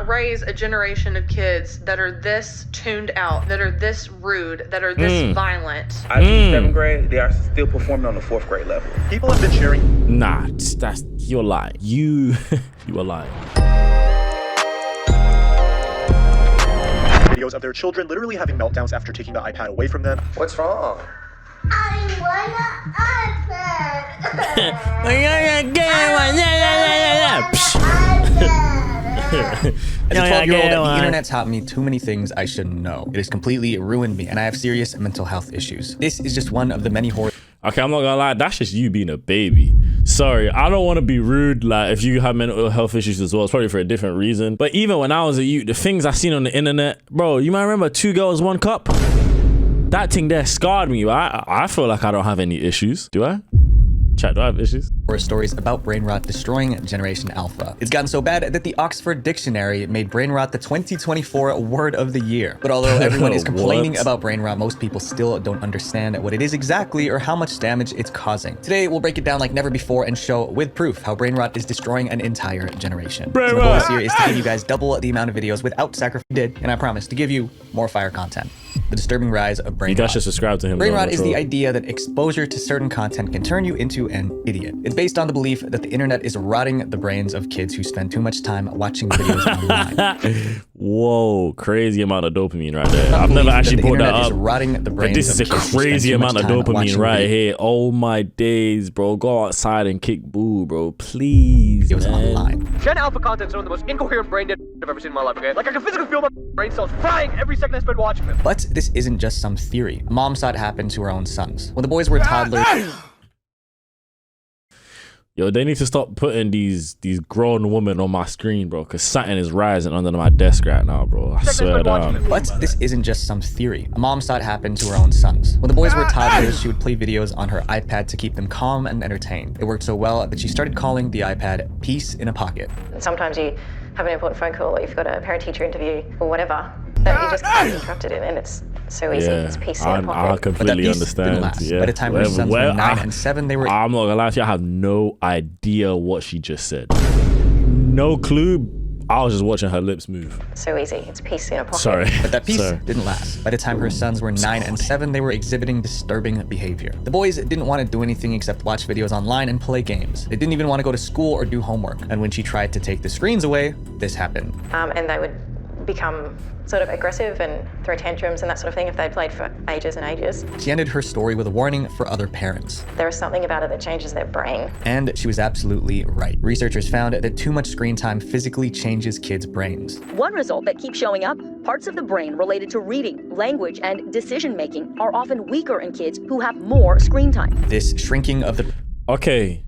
cannot raise a generation of kids that are this tuned out, that are this rude, that are this violent. I teach 7th grade. They are still performing on the 4th grade level. People have been sharing. Nah, you're lying. You are lying. Videos of their children literally having meltdowns after taking the iPad away from them. What's wrong? I want an iPad. As a 12-year-old, the internet taught me too many things I shouldn't know. It has completely ruined me, and I have serious mental health issues. This is just one of the many horror. Okay, I'm not gonna lie, that's just you being a baby. Sorry, I don't want to be rude. Like, if you have mental health issues as well, it's probably for a different reason. But even when I was a youth, the things I seen on the internet, bro, you might remember 2 girls, 1 cup? That thing there scarred me. I feel like I don't have any issues. Do I? Chat, do I have issues? Horror stories about brain rot destroying Generation Alpha. It's gotten so bad that the Oxford Dictionary made brain rot the 2024 word of the year. But although everyone is complaining about brain rot, most people still don't understand what it is exactly or how much damage it's causing. Today, we'll break it down like never before and show with proof how brain rot is destroying an entire generation. So the goal here is to give you guys double the amount of videos without sacrifice, and I promise to give you more fire content. The disturbing rise of brain rot. You guys should subscribe to him. Brain rot is the idea that exposure to certain content can turn you into an idiot. It's based on the belief that the internet is rotting the brains of kids who spend too much time watching videos online. Whoa, crazy amount of dopamine right there. I've never actually pulled that up. Rotting the brains but this is a crazy amount of dopamine right here. Oh my days, bro. Go outside and kick boo, bro. Please, it was online. Gen Alpha content's one of the most incoherent brain dead I've ever seen in my life, okay? Like, I can physically feel my brain cells frying every second I spend watching them. But this isn't just some theory. A mom saw it happen to her own sons. When the boys were toddlers... Yo, they need to stop putting these grown women on my screen, bro, because something is rising under my desk right now, bro. I swear down. But this isn't just some theory. A mom saw it happen to her own sons. When the boys were toddlers, she would play videos on her iPad to keep them calm and entertained. It worked so well that she started calling the iPad Peace in a Pocket. Sometimes you have an important phone call or you've got a parent-teacher interview or whatever that you just can't be interrupted in, and it's so easy. Yeah, it's peace in a pocket. I completely understand. Yeah. By the time her sons were 9 and 7, they were... I'm not gonna lie to you, I have no idea what she just said. No clue. I was just watching her lips move. So easy. It's peace in a pocket. Sorry. But that peace didn't last. By the time her sons were 9 and 7, they were exhibiting disturbing behavior. The boys didn't want to do anything except watch videos online and play games. They didn't even want to go to school or do homework. And when she tried to take the screens away, this happened. And they would become sort of aggressive and throw tantrums and that sort of thing if they'd played for ages and ages. She ended her story with a warning for other parents. There is something about it that changes their brain. And she was absolutely right. Researchers found that too much screen time physically changes kids' brains. One result that keeps showing up, parts of the brain related to reading, language, and decision-making are often weaker in kids who have more screen time. This shrinking of the... Okay,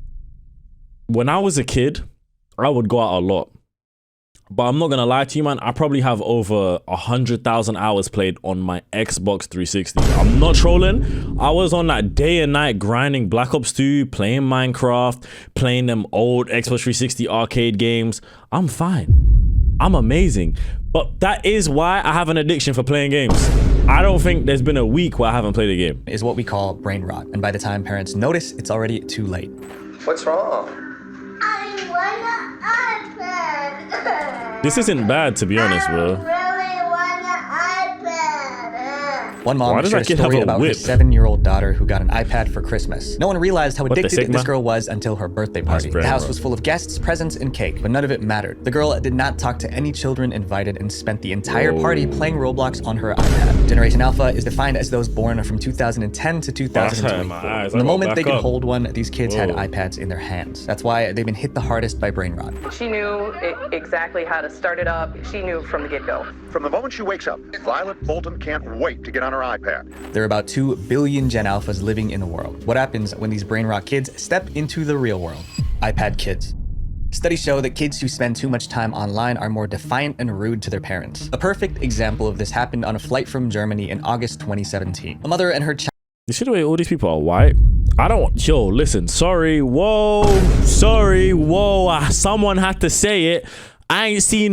when I was a kid, I would go out a lot. But I'm not gonna lie to you, man. I probably have over 100,000 hours played on my Xbox 360. I'm not trolling. I was on that day and night grinding Black Ops 2, playing Minecraft, playing them old Xbox 360 arcade games. I'm fine. I'm amazing. But that is why I have an addiction for playing games. I don't think there's been a week where I haven't played a game. Is what we call brain rot. And by the time parents notice, it's already too late. What's wrong? I want an iPad. This isn't bad, to be honest, bro. I really want an iPad. One mom shared a story about her 7-year-old daughter who got an iPad for Christmas. No one realized how addicted this girl was until her birthday party. The house was full of guests, presents, and cake, but none of it mattered. The girl did not talk to any children invited and spent the entire party playing Roblox on her iPad. Generation Alpha is defined as those born from 2010 to 2024. From the moment they could hold one, these kids had iPads in their hands. That's why they've been hit the hardest by brain rot. She knew exactly how to start it up. She knew from the get-go. From the moment she wakes up, Violet Bolton can't wait to get on her iPad. There are about 2 billion Gen Alphas living in the world. What happens when these brain rot kids step into the real world? iPad kids. Studies show that kids who spend too much time online are more defiant and rude to their parents. A perfect example of this happened on a flight from Germany in August 2017. A mother and her child... You see the way all these people are white? I don't... Yo, listen. Sorry. Whoa. Sorry. Whoa. Someone had to say it. I ain't seen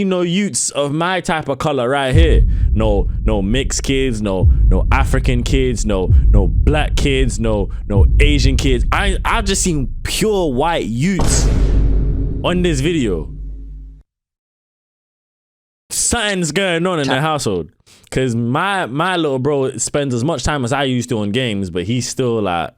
no youths of my type of color right here. No mixed kids, no African kids, no black kids, no Asian kids. I've just seen pure white youths on this video. something's going on in the household. Cause my little bro spends as much time as I used to on games, but he's still like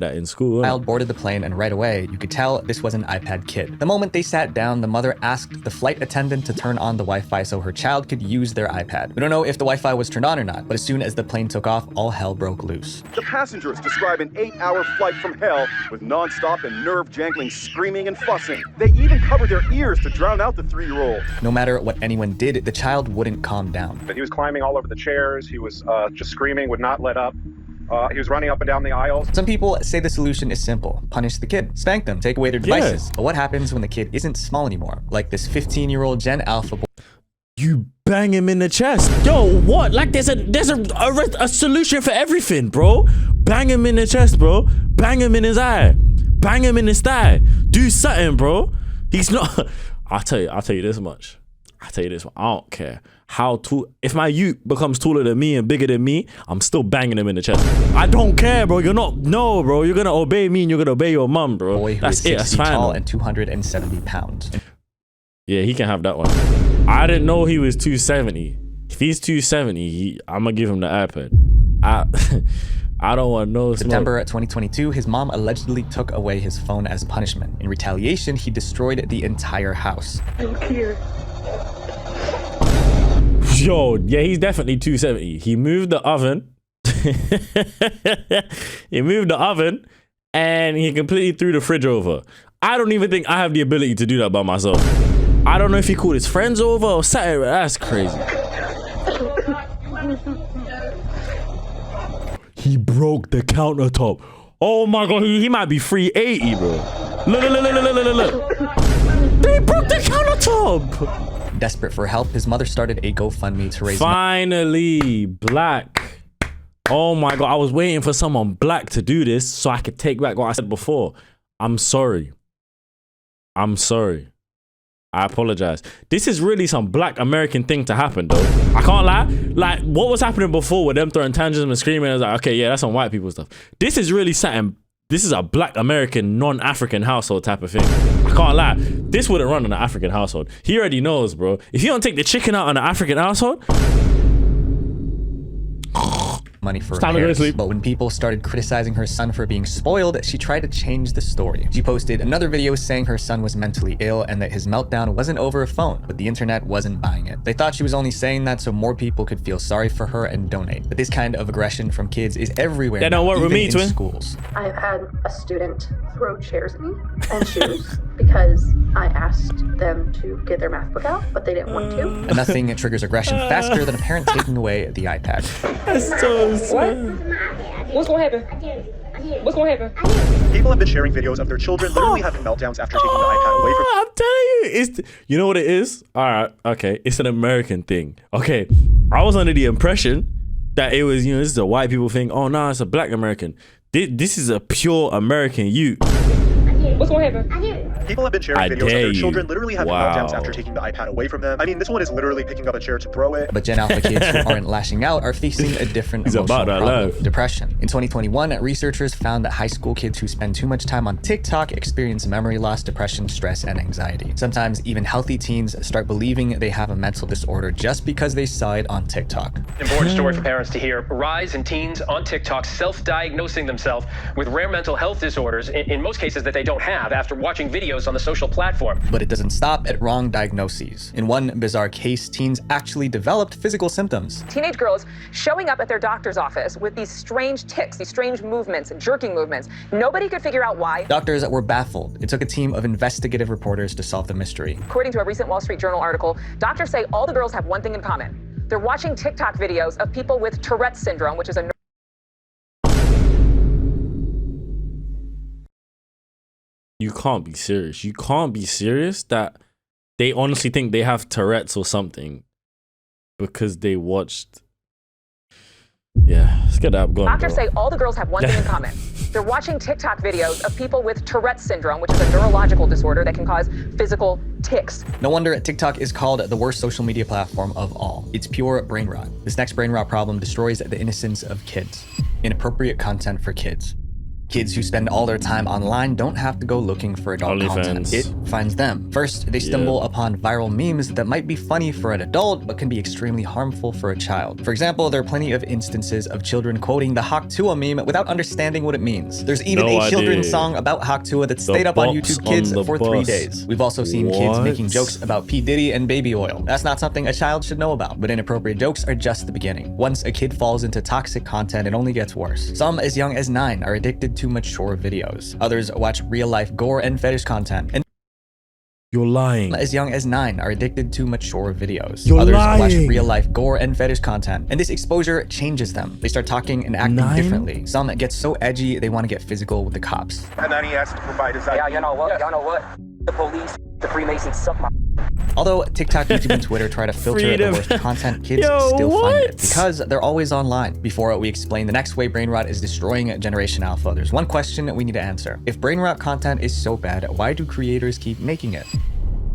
that in school. Child boarded the plane, and right away, you could tell this was an iPad kid. The moment they sat down, the mother asked the flight attendant to turn on the Wi-Fi so her child could use their iPad. We don't know if the Wi-Fi was turned on or not, but as soon as the plane took off, all hell broke loose. The passengers describe an 8-hour flight from hell with non-stop and nerve-jangling screaming and fussing. They even covered their ears to drown out the 3-year-old. No matter what anyone did, the child wouldn't calm down. But he was climbing all over the chairs. He was just screaming, would not let up. He was running up and down the aisles. Some people say the solution is simple. Punish the kid. Spank them. Take away their devices. Yeah. But what happens when the kid isn't small anymore? Like this 15-year-old Gen Alpha boy. You bang him in the chest. Yo, what? Like there's a solution for everything, bro. Bang him in the chest, bro. Bang him in his eye. Bang him in his thigh. Do something, bro. He's not. I'll tell you this much. I don't care how tall. If my youth becomes taller than me and bigger than me, I'm still banging him in the chest. I don't care, bro. No, bro. You're gonna obey me and you're gonna obey your mum, bro. Boy who That's is it. 6 That's feet fine. tall and 270 pounds. Yeah, he can have that one. I didn't know he was 270. If he's 270, I'm gonna give him the iPad. I don't want no smoke. September 2022, his mom allegedly took away his phone as punishment. In retaliation, he destroyed the entire house. Yo, yeah, he's definitely 270. He moved the oven. He moved the oven and he completely threw the fridge over. I don't even think I have the ability to do that by myself. I don't know if he called his friends over or something. That's crazy. He broke the countertop. Oh my God, he might be 380, bro. Look. They broke the countertop. Desperate for help, his mother started a GoFundMe to raise Finally, black. Oh my God, I was waiting for someone black to do this so I could take back what I said before. I'm sorry. I apologize. This is really some black American thing to happen though. I can't lie. Like what was happening before with them throwing tantrums and screaming, I was like, okay, yeah, that's some white people stuff. This is really something. This is a black American, non-African household type of thing. I can't lie. This wouldn't run in an African household. He already knows, bro. If you don't take the chicken out in an African household, money for time to go to repairs. sleep. But when people started criticizing her son for being spoiled, she tried to change the story. She posted another video saying her son was mentally ill and that his meltdown wasn't over a phone, but the internet wasn't buying it. They thought she was only saying that so more people could feel sorry for her and donate. But this kind of aggression from kids is everywhere. That don't work with me, in twin. schools. I've had a student throw chairs at me and shoes because I asked them to get their math book out, but they didn't want to. And nothing triggers aggression faster than a parent taking away the iPad. that's so sad. What's gonna happen? What's gonna happen? People have been sharing videos of their children literally having meltdowns after taking the iPad away from I'm telling you, you know what it is? All right, okay, it's an American thing. Okay, I was under the impression that it was, this is a white people thing. Oh no, it's a black American. This is a pure American youth. What's gonna happen? People have been sharing I videos of dare their you. children literally having Wow. meltdowns after taking the iPad away from them. I mean, this one is literally picking up a chair to throw it. But Gen Alpha kids who aren't lashing out are facing a different He's emotional about that problem, life. depression. In 2021, researchers found that high school kids who spend too much time on TikTok experience memory loss, depression, stress, and anxiety. Sometimes even healthy teens start believing they have a mental disorder just because they saw it on TikTok. Important story for parents to hear. Rise in teens on TikTok self-diagnosing themselves with rare mental health disorders, in most cases that they don't have, after watching videos on the social platform. But it doesn't stop at wrong diagnoses. In one bizarre case, teens actually developed physical symptoms. Teenage girls showing up at their doctor's office with these strange tics, these strange movements, jerking movements. Nobody could figure out why. Doctors were baffled. It took a team of investigative reporters to solve the mystery. According to a recent Wall Street Journal article, doctors say all the girls have one thing in common. They're watching TikTok videos of people with Tourette's syndrome, which is a You can't be serious. You can't be serious that they honestly think they have Tourette's or something because they watched. Yeah, let's get that going. Doctors bro. say all the girls have one thing in common. They're watching TikTok videos of people with Tourette's syndrome, which is a neurological disorder that can cause physical tics. No wonder TikTok is called the worst social media platform of all. It's pure brain rot. This next brain rot problem destroys the innocence of kids. Inappropriate content for kids. Kids who spend all their time online don't have to go looking for adult content. It finds them. First, they stumble upon viral memes that might be funny for an adult, but can be extremely harmful for a child. For example, there are plenty of instances of children quoting the Hawk Tuah meme without understanding what it means. There's even a children's song about Hawk Tuah that stayed up on YouTube Kids for 3 days. We've also seen kids making jokes about P. Diddy and baby oil. That's not something a child should know about, but inappropriate jokes are just the beginning. Once a kid falls into toxic content, it only gets worse. Some as young as 9 are addicted to mature videos. Others watch real-life gore and fetish content. And you're lying. As young as 9 are addicted to mature videos. You're Others lying. watch real-life gore and fetish content, and this exposure changes them. They start talking and acting differently. Some get so edgy they want to get physical with the cops. And then he has to provide his Yeah, you know what? Y'all know what? The police, the Freemasons suck my. Although TikTok, YouTube, and Twitter try to filter the worst content, kids still find it because they're always online. Before we explain the next way brain rot is destroying Generation Alpha, there's one question we need to answer. If brain rot content is so bad, why do creators keep making it?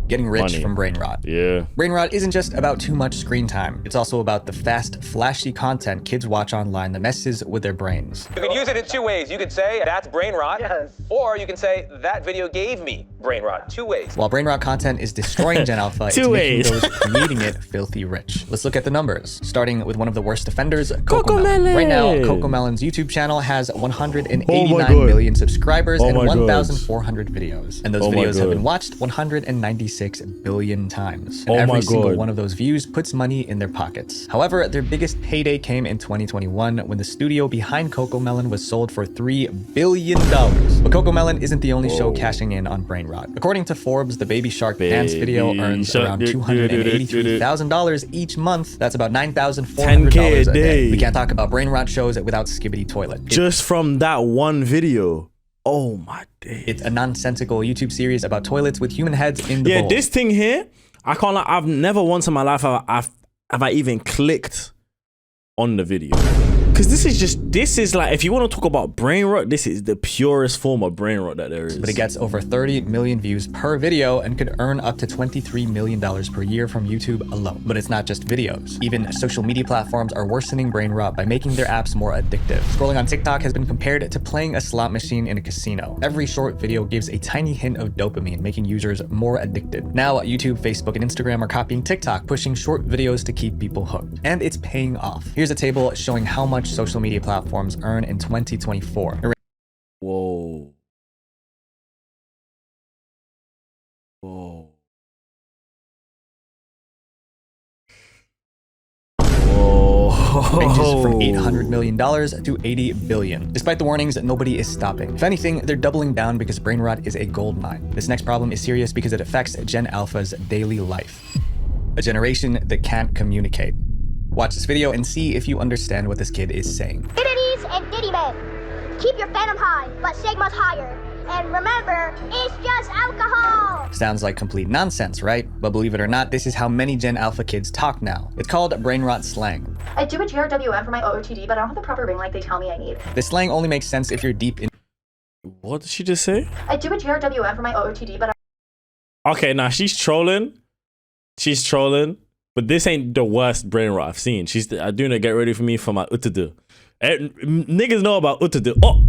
Getting rich from brain rot. Yeah. Brain rot isn't just about too much screen time. It's also about the fast, flashy content kids watch online that messes with their brains. You can use it in 2 ways. You can say, that's brain rot, or you can say, that video gave me brain rot. 2 ways. While brain rot content is destroying Gen Alpha, it's making those creating it filthy rich. Let's look at the numbers. Starting with one of the worst offenders, CoComelon. Right now, CoComelon's YouTube channel has 189 million subscribers and 1,400 videos. And those videos have been watched 196 billion times. And every single one of those views puts money in their pockets. However, their biggest payday came in 2021 when the studio behind CoComelon was sold for $3 billion. But CoComelon isn't the only show cashing in on brain rot. According to Forbes, the Baby Shark dance video earns around $283,000 each month. That's about $9,400 a day. We can't talk about brain rot shows without Skibbity Toilet. Just from that one video. Oh my days. It's a nonsensical YouTube series about toilets with human heads in the bowl. This thing here, I can't lie, I've never once in my life have I even clicked on the video. Because this is like, if you want to talk about brain rot, this is the purest form of brain rot that there is. But it gets over 30 million views per video and could earn up to $23 million per year from YouTube alone. But it's not just videos. Even social media platforms are worsening brain rot by making their apps more addictive. Scrolling on TikTok has been compared to playing a slot machine in a casino. Every short video gives a tiny hint of dopamine, making users more addicted. Now, YouTube, Facebook, and Instagram are copying TikTok, pushing short videos to keep people hooked. And it's paying off. Here's a table showing how much social media platforms earn in 2024. Whoa. Whoa. Whoa. Ranges from $800 million to $80 billion. Despite the warnings, nobody is stopping. If anything, they're doubling down because brain rot is a gold mine. This next problem is serious because it affects Gen Alpha's daily life. A generation that can't communicate. Watch this video and see if you understand what this kid is saying. Diddities and Diddy men. Keep your phantom high, but Sigma's higher. And remember, it's just alcohol. Sounds like complete nonsense, right? But believe it or not, this is how many Gen Alpha kids talk now. It's called brain rot slang. I do a GRWM for my OOTD, but I don't have the proper ring like they tell me I need. This slang only makes sense if you're deep in. What did she just say? I do a GRWM for my OOTD, but Okay, now she's trolling. She's trolling. But this ain't the worst brain rot I've seen. She's doing a get ready for me for my utadu. Niggas know about utadu. Oh,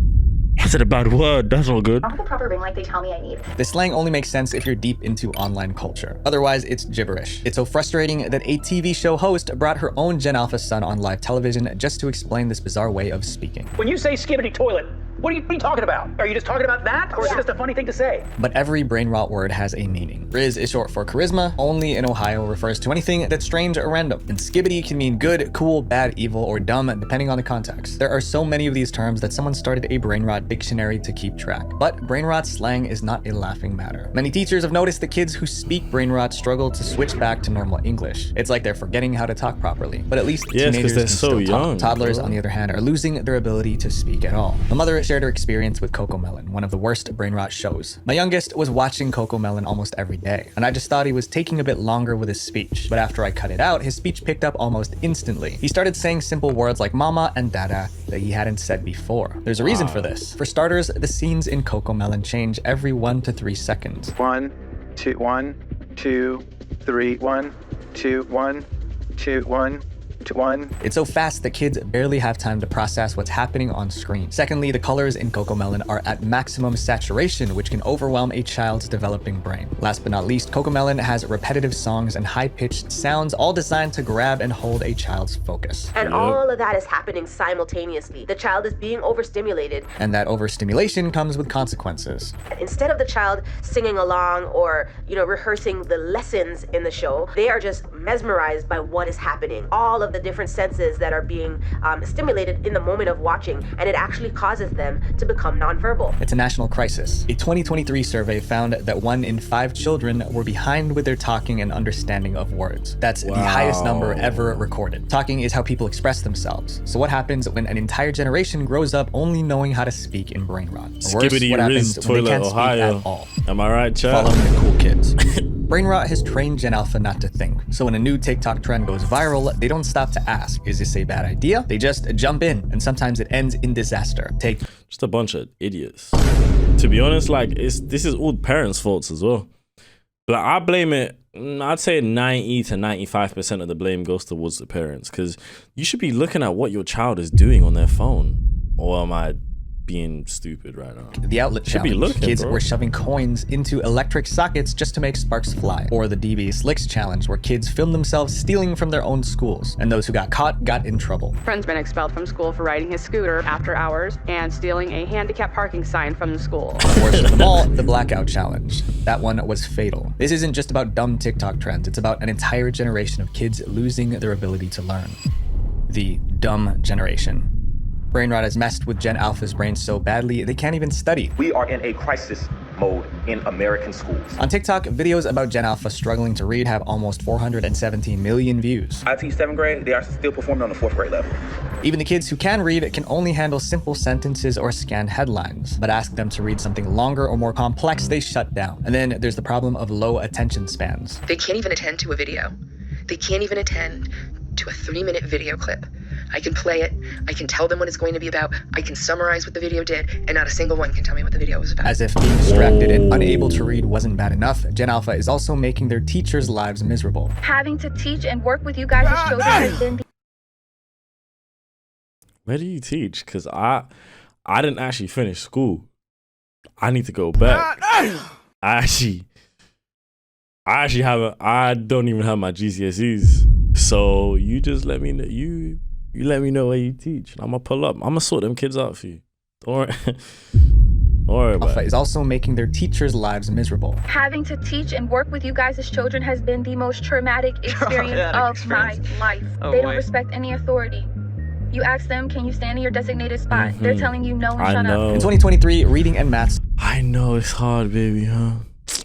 I said a bad word. That's not good. I don't have the proper ring like they tell me I need. This slang only makes sense if you're deep into online culture. Otherwise, it's gibberish. It's so frustrating that a TV show host brought her own Gen Alpha son on live television just to explain this bizarre way of speaking. When you say skibbity toilet, what are you talking about? Are you just talking about that, or is it just a funny thing to say? But every brain rot word has a meaning. Riz is short for charisma, only in Ohio refers to anything that's strange or random. And skibbity can mean good, cool, bad, evil, or dumb, depending on the context. There are so many of these terms that someone started a brain rot dictionary to keep track. But brain rot slang is not a laughing matter. Many teachers have noticed that kids who speak brain rot struggle to switch back to normal English. It's like they're forgetting how to talk properly. But at least teenagers they're can so still young. talk. Toddlers, on the other hand, are losing their ability to speak at all. My mother shared her experience with CoComelon, one of the worst brain rot shows. My youngest was watching CoComelon almost every day, and I just thought he was taking a bit longer with his speech. But after I cut it out, his speech picked up almost instantly. He started saying simple words like mama and dada that he hadn't said before. There's a reason for this. For starters, the scenes in CoComelon change every 1 to 3 seconds. 1, 2, 1, 2, 3, 1, 2, 1, 2, 1, 2, 1. It's so fast that kids barely have time to process what's happening on screen. Secondly, the colors in Cocomelon are at maximum saturation, which can overwhelm a child's developing brain. Last but not least, Cocomelon has repetitive songs and high-pitched sounds, all designed to grab and hold a child's focus. And all of that is happening simultaneously. The child is being overstimulated. And that overstimulation comes with consequences. Instead of the child singing along or, rehearsing the lessons in the show, they are just mesmerized by what is happening. All of the different senses that are being stimulated in the moment of watching, and it actually causes them to become nonverbal. It's a national crisis. A 2023 survey found that 1 in 5 children were behind with their talking and understanding of words. That's the highest number ever recorded. Talking is how people express themselves. So what happens when an entire generation grows up only knowing how to speak in brain rot? Or worse, what happens when they can't speak at all? Am I right, chat? Following the cool kids. Brain rot has trained Gen Alpha not to think. So when a new TikTok trend goes viral, they don't stop to ask, is this a bad idea? They just jump in, and sometimes it ends in disaster. Just a bunch of idiots. To be honest, this is all parents' faults as well. But I blame it, I'd say 90 to 95% of the blame goes towards the parents, because you should be looking at what your child is doing on their phone. Or am I being stupid right now? The outlet challenge. Kids were shoving coins into electric sockets just to make sparks fly. Or the DB Slicks challenge, where kids filmed themselves stealing from their own schools, and those who got caught got in trouble. Friend's been expelled from school for riding his scooter after hours and stealing a handicap parking sign from the school. Worst of them all, the blackout challenge. That one was fatal. This isn't just about dumb TikTok trends, it's about an entire generation of kids losing their ability to learn. The dumb generation. Brain rot has messed with Gen Alpha's brains so badly, they can't even study. We are in a crisis mode in American schools. On TikTok, videos about Gen Alpha struggling to read have almost 417 million views. I teach 7th grade, they are still performing on the 4th grade level. Even the kids who can read can only handle simple sentences or scan headlines, but ask them to read something longer or more complex, they shut down. And then there's the problem of low attention spans. They can't even attend to a video. They can't even attend to a 3-minute video clip. I can play it, I can tell them what it's going to be about, I can summarize what the video did, and not a single one can tell me what the video was about. As if being distracted and unable to read wasn't bad enough, Gen Alpha is also making their teachers' lives miserable. Having to teach and work with you guys as children has been... Where do you teach? Because I didn't actually finish school. I need to go back. I don't even have my GCSEs. So you just let me know, you let me know where you teach. I'm gonna pull up. I'm gonna sort them kids out for you. Don't worry. Don't worry about Alpha it. is also making their teachers' lives miserable. Having to teach and work with you guys as children has been the most traumatic experience of my life. They don't respect any authority. You ask them, can you stand in your designated spot? They're telling you no and shut up. In 2023, reading and maths. I know it's hard, baby, huh?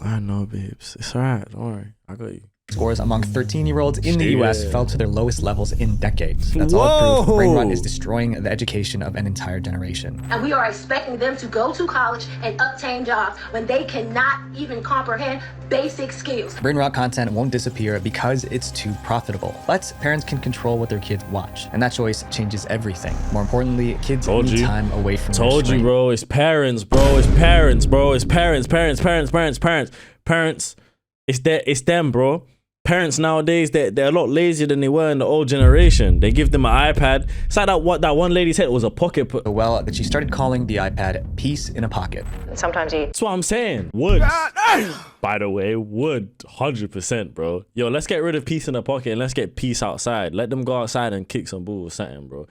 I know, babes. It's alright. Don't worry. I got you. Scores among 13-year-olds in the US fell to their lowest levels in decades. That's all proof brain rot is destroying the education of an entire generation. And we are expecting them to go to college and obtain jobs when they cannot even comprehend basic skills. Brain rot content won't disappear because it's too profitable. But parents can control what their kids watch, and that choice changes everything. More importantly, kids need time away from their screen. Told you, bro. It's parents, bro. It's parents, bro. It's parents. It's them, bro. Parents nowadays, they're a lot lazier than they were in the old generation. They give them an iPad. It's like that one lady said it was a pocket. Well, that she started calling the iPad peace in a pocket. Sometimes That's what I'm saying. Would. By the way, would 100%, bro. Yo, let's get rid of peace in a pocket and let's get peace outside. Let them go outside and kick some ball or something, bro.